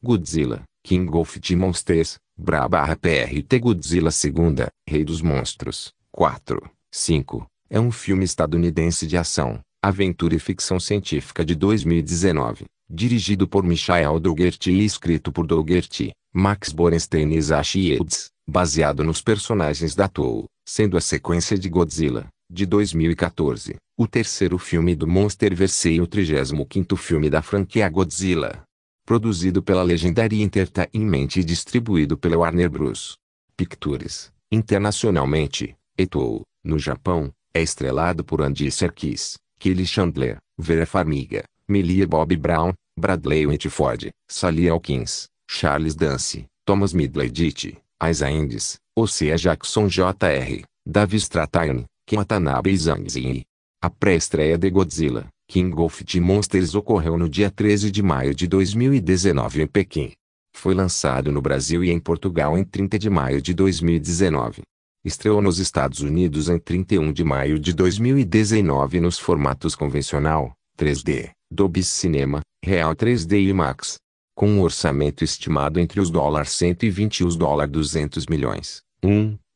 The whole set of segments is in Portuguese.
Godzilla, King of the Monsters, BR-PRT Godzilla II, Rei dos Monstros, 4, 5, é um filme estadunidense de ação, aventura e ficção científica de 2019, dirigido por Michael Dougherty e escrito por Dougherty, Max Borenstein e Isaac Yields, baseado nos personagens da Toho, sendo a sequência de Godzilla, de 2014, o terceiro filme do Monsterverse e o 35º filme da franquia Godzilla. Produzido pela Legendary Entertainment e distribuído pela Warner Bros. Pictures, internacionalmente, e Toho, no Japão, é estrelado por Andy Serkis, Kelly Chandler, Vera Farmiga, Millie Bobby Brown, Bradley Whitford, Sally Hawkins, Charles Dance, Thomas Middleditch, Isa Endis, Osea Jackson Jr., Davi Strathairn, Ken Watanabe e Zhang Ziyi. A pré-estreia de Godzilla, King of the Monsters ocorreu no dia 13 de maio de 2019 em Pequim. Foi lançado no Brasil e em Portugal em 30 de maio de 2019. Estreou nos Estados Unidos em 31 de maio de 2019 nos formatos convencional, 3D, Dolby Cinema, Real 3D e IMAX. Com um orçamento estimado entre os $120 e os $200 milhões.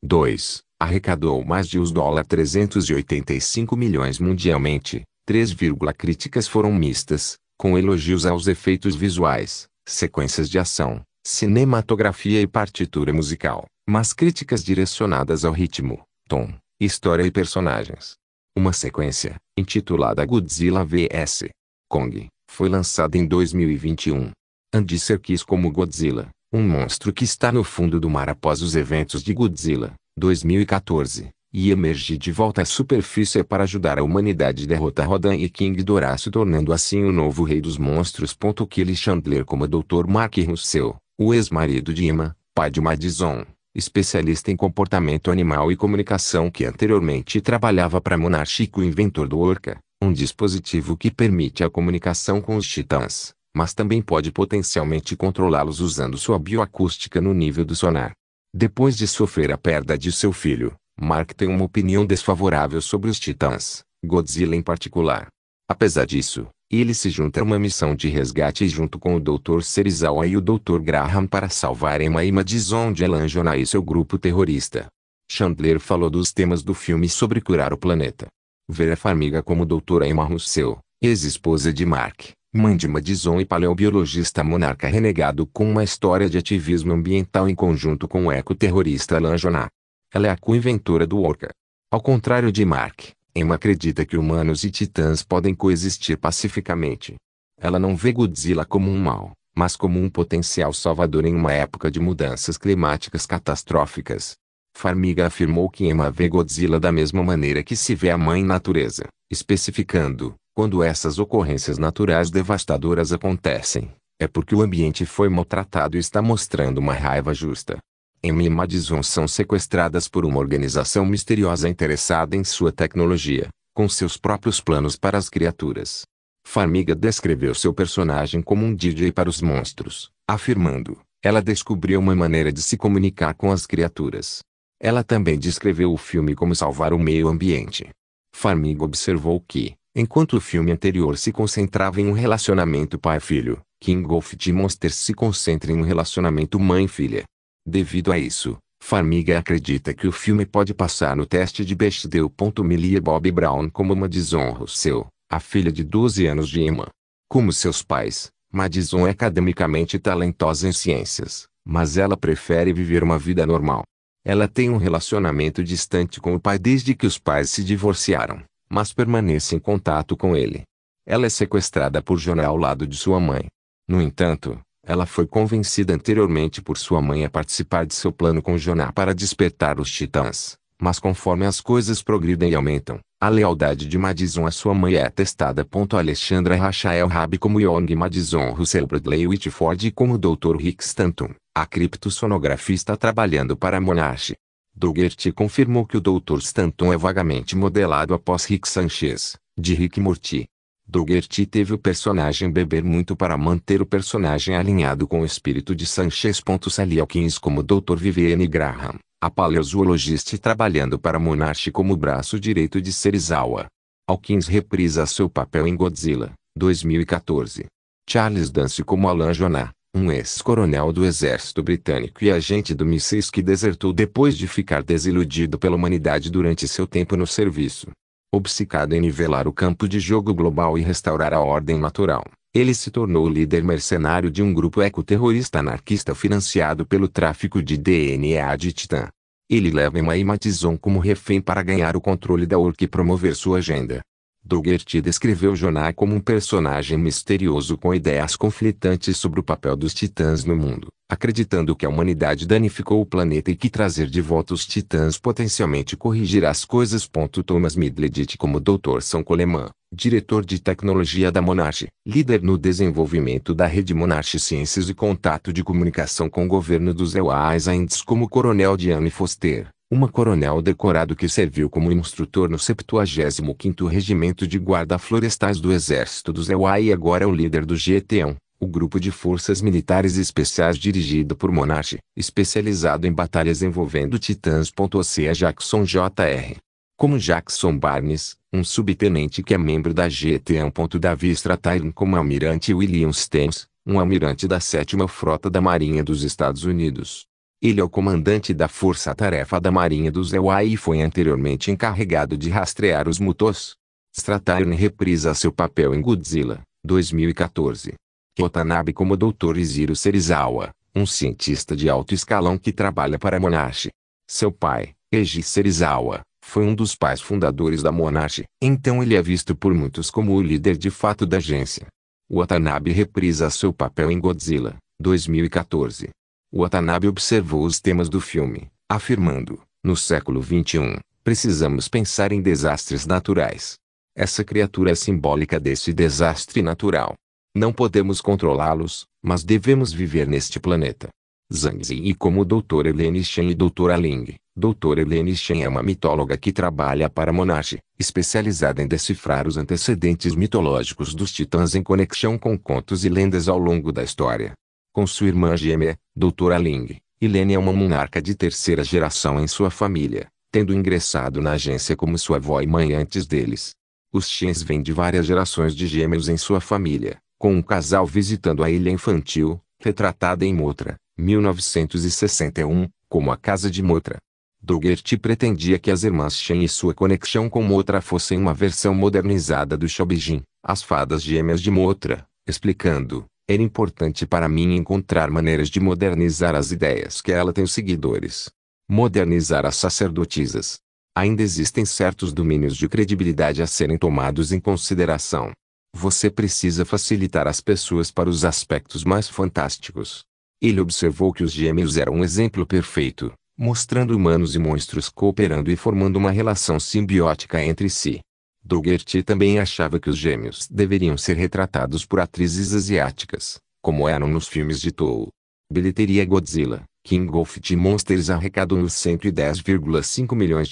2. Arrecadou mais de os $385 milhões mundialmente. 3, críticas foram mistas, com elogios aos efeitos visuais, sequências de ação, cinematografia e partitura musical, mas críticas direcionadas ao ritmo, tom, história e personagens. Uma sequência, intitulada Godzilla vs. Kong, foi lançada em 2021. Andy Serkis como Godzilla, um monstro que está no fundo do mar após os eventos de Godzilla, 2014, e emerge de volta à superfície para ajudar a humanidade a derrotar Rodan e King Ghidorah, se tornando assim o novo rei dos monstros. Kelly Chandler como Dr. Mark Russell, o ex-marido de Emma, pai de Madison, especialista em comportamento animal e comunicação que anteriormente trabalhava para Monarch, o inventor do Orca, um dispositivo que permite a comunicação com os titãs, mas também pode potencialmente controlá-los usando sua bioacústica no nível do sonar. Depois de sofrer a perda de seu filho, Mark tem uma opinião desfavorável sobre os titãs, Godzilla em particular. Apesar disso, ele se junta a uma missão de resgate junto com o Dr. Serizawa e o Dr. Graham para salvar Emma e Madison de Elanjona e seu grupo terrorista. Chandler falou dos temas do filme sobre curar o planeta. Vera Farmiga como Dra. Emma Russell, ex-esposa de Mark, mãe de Madison e paleobiologista monarca renegado, com uma história de ativismo ambiental em conjunto com o ecoterrorista Elanjona. Ela é a co-inventora do Orca. Ao contrário de Mark, Emma acredita que humanos e titãs podem coexistir pacificamente. Ela não vê Godzilla como um mal, mas como um potencial salvador em uma época de mudanças climáticas catastróficas. Farmiga afirmou que Emma vê Godzilla da mesma maneira que se vê a mãe natureza, especificando: quando essas ocorrências naturais devastadoras acontecem, é porque o ambiente foi maltratado e está mostrando uma raiva justa. Emma e Madison são sequestradas por uma organização misteriosa interessada em sua tecnologia, com seus próprios planos para as criaturas. Farmiga descreveu seu personagem como um DJ para os monstros, afirmando: ela descobriu uma maneira de se comunicar com as criaturas. Ela também descreveu o filme como salvar o meio ambiente. Farmiga observou que, enquanto o filme anterior se concentrava em um relacionamento pai-filho, King of the Monsters se concentra em um relacionamento mãe-filha. Devido a isso, Farmiga acredita que o filme pode passar no teste de Bechdel. Millie Bobby Brown como Madison Russell, a filha de 12 anos de Emma. Como seus pais, Madison é academicamente talentosa em ciências, mas ela prefere viver uma vida normal. Ela tem um relacionamento distante com o pai desde que os pais se divorciaram, mas permanece em contato com ele. Ela é sequestrada por Jonah ao lado de sua mãe. No entanto, ela foi convencida anteriormente por sua mãe a participar de seu plano com Jonah para despertar os titãs. Mas conforme as coisas progridem e aumentam, a lealdade de Madison à sua mãe é testada. Alexandra Rachel Rabi como Young Madison Russell, Bradley Whitford como Dr. Rick Stanton, a criptossonografia, está trabalhando para Monarch. Dougherty confirmou que o Dr. Stanton é vagamente modelado após Rick Sanchez, de Rick e Morty. Dougherty teve o personagem beber muito para manter o personagem alinhado com o espírito de Sanchez. Sally Hawkins como Dr. Vivienne Graham, a paleozoologista, trabalhando para Monarch como braço direito de Serizawa. Hawkins reprisa seu papel em Godzilla, 2014. Charles Dance como Alan Jonah, um ex-coronel do exército britânico e agente do mísseis que desertou depois de ficar desiludido pela humanidade durante seu tempo no serviço. Obcecado em nivelar o campo de jogo global e restaurar a ordem natural, ele se tornou o líder mercenário de um grupo ecoterrorista anarquista financiado pelo tráfico de DNA de Titã. Ele leva Emma e Matizon como refém para ganhar o controle da Orc e promover sua agenda. Dougherty descreveu Jonah como um personagem misterioso com ideias conflitantes sobre o papel dos titãs no mundo, acreditando que a humanidade danificou o planeta e que trazer de volta os titãs potencialmente corrigirá as coisas. Thomas Middleditch como Dr. Sam Coleman, diretor de tecnologia da Monarch, líder no desenvolvimento da rede Monarch Ciências e contato de comunicação com o governo dos Ewais Indies como Coronel Diane Foster, uma coronel decorado que serviu como instrutor no 75º Regimento de Guarda Florestais do Exército dos Ewai e agora é o líder do GT-1, o grupo de forças militares especiais dirigido por Monarch, especializado em batalhas envolvendo titãs. É Jackson Jr. Como Jackson Barnes, um subtenente que é membro da GT-1. Davi Strathairn como Almirante William Stennis, um almirante da 7ª Frota da Marinha dos Estados Unidos. Ele é o comandante da Força-Tarefa da Marinha dos Ewai e foi anteriormente encarregado de rastrear os Mutos. Strathairn reprisa seu papel em Godzilla, 2014. Watanabe como Dr. Iziro Serizawa, um cientista de alto escalão que trabalha para a Monarch. Seu pai, Eiji Serizawa, foi um dos pais fundadores da Monarch, então ele é visto por muitos como o líder de fato da agência. Watanabe reprisa seu papel em Godzilla, 2014. Watanabe observou os temas do filme, afirmando: no século XXI, precisamos pensar em desastres naturais. Essa criatura é simbólica desse desastre natural. Não podemos controlá-los, mas devemos viver neste planeta. Zhang Ziyi como Dr. Helene Shen e Dra. Ling. Dra. Helene Shen é uma mitóloga que trabalha para a Monarch, especializada em decifrar os antecedentes mitológicos dos titãs em conexão com contos e lendas ao longo da história. Com sua irmã gêmea, Dra. Ling, Helene é uma monarca de terceira geração em sua família, tendo ingressado na agência como sua avó e mãe antes deles. Os Shens vêm de várias gerações de gêmeos em sua família, com um casal visitando a ilha infantil, retratada em Mothra, 1961, como a Casa de Mothra. Dougherty pretendia que as irmãs Shen e sua conexão com Mothra fossem uma versão modernizada do Shobijin, as fadas gêmeas de Mothra, explicando: era importante para mim encontrar maneiras de modernizar as ideias que ela tem os seguidores. Modernizar as sacerdotisas. Ainda existem certos domínios de credibilidade a serem tomados em consideração. Você precisa facilitar as pessoas para os aspectos mais fantásticos. Ele observou que os gêmeos eram um exemplo perfeito, mostrando humanos e monstros cooperando e formando uma relação simbiótica entre si. Dougherty também achava que os gêmeos deveriam ser retratados por atrizes asiáticas, como eram nos filmes de Toho. Bilheteria Godzilla, King of the Monsters arrecadou os US$110,5 milhões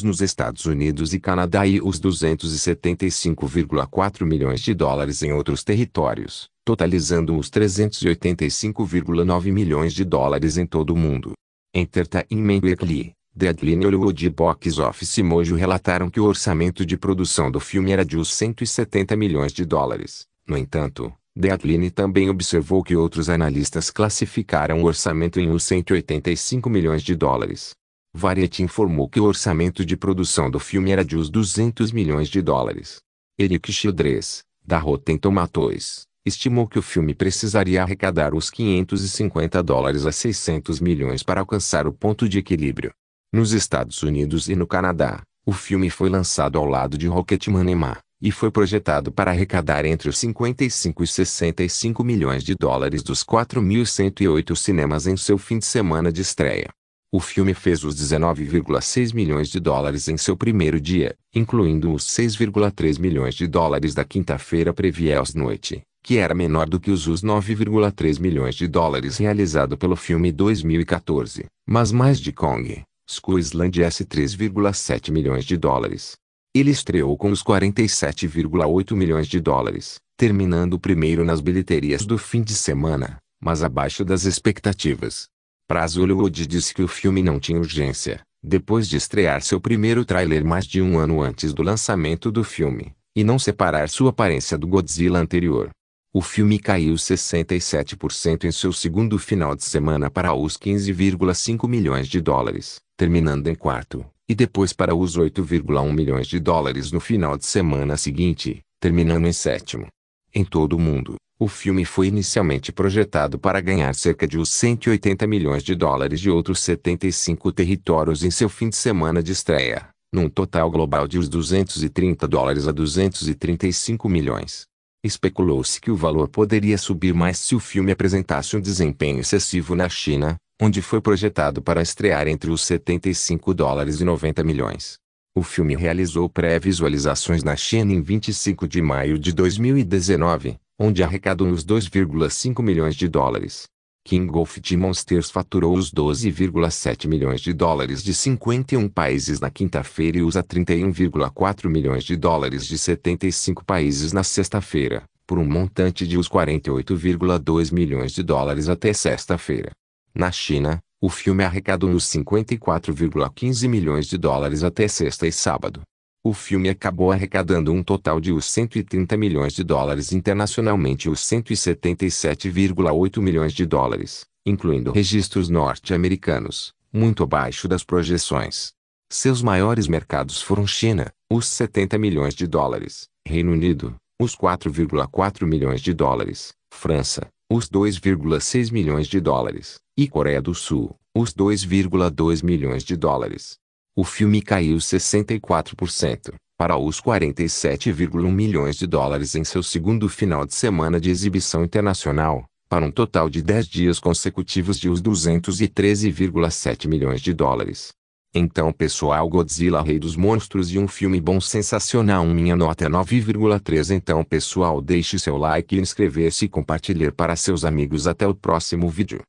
nos Estados Unidos e Canadá e os US$275,4 milhões em outros territórios, totalizando os US$385,9 milhões em todo o mundo. Entertainment Weekly, Deadline Hollywood e Box Office Mojo relataram que o orçamento de produção do filme era de uns US$170 milhões. No entanto, Deadline também observou que outros analistas classificaram o orçamento em uns US$185 milhões. Variety informou que o orçamento de produção do filme era de uns US$200 milhões. Eric Childress, da Rotten Tomatoes, estimou que o filme precisaria arrecadar os $550 a $600 milhões para alcançar o ponto de equilíbrio. Nos Estados Unidos e no Canadá, o filme foi lançado ao lado de Rocketman e foi projetado para arrecadar entre os $55 e $65 milhões dos 4.108 cinemas em seu fim de semana de estreia. O filme fez os $19,6 milhões em seu primeiro dia, incluindo os $6,3 milhões da quinta-feira Previous Noite, que era menor do que os $9,3 milhões realizado pelo filme 2014, mas mais de Kong Skull Island S$3,7 milhões. Ele estreou com os $47,8 milhões, terminando o primeiro nas bilheterias do fim de semana, mas abaixo das expectativas. Prazo Hollywood disse que o filme não tinha urgência, depois de estrear seu primeiro trailer mais de um ano antes do lançamento do filme, e não separar sua aparência do Godzilla anterior. O filme caiu 67% em seu segundo final de semana para os 15,5 milhões de dólares, terminando em quarto, e depois para os 8,1 milhões de dólares no final de semana seguinte, terminando em sétimo. Em todo o mundo, o filme foi inicialmente projetado para ganhar cerca de os 180 milhões de dólares de outros 75 territórios em seu fim de semana de estreia, num total global de os 230 dólares a 235 milhões. Especulou-se que o valor poderia subir mais se o filme apresentasse um desempenho excessivo na China, onde foi projetado para estrear entre os 75 dólares e 90 milhões. O filme realizou pré-visualizações na China em 25 de maio de 2019, onde arrecadou os 2,5 milhões de dólares. King of the Monsters faturou os 12,7 milhões de dólares de 51 países na quinta-feira e os 31,4 milhões de dólares de 75 países na sexta-feira, por um montante de os 48,2 milhões de dólares até sexta-feira. Na China, o filme arrecadou os 54,15 milhões de dólares até sexta e sábado. O filme acabou arrecadando um total de os 130 milhões de dólares internacionalmente e os 177,8 milhões de dólares, incluindo registros norte-americanos, muito abaixo das projeções. Seus maiores mercados foram China, os 70 milhões de dólares, Reino Unido, os 4,4 milhões de dólares, França, os 2,6 milhões de dólares, e Coreia do Sul, os 2,2 milhões de dólares. O filme caiu 64%, para os 47,1 milhões de dólares em seu segundo final de semana de exibição internacional, para um total de 10 dias consecutivos de os 213,7 milhões de dólares. Então pessoal, Godzilla Rei dos Monstros e um filme bom sensacional, minha nota é 9,3. Então pessoal, deixe seu like e inscrever-se e compartilhar para seus amigos. Até o próximo vídeo.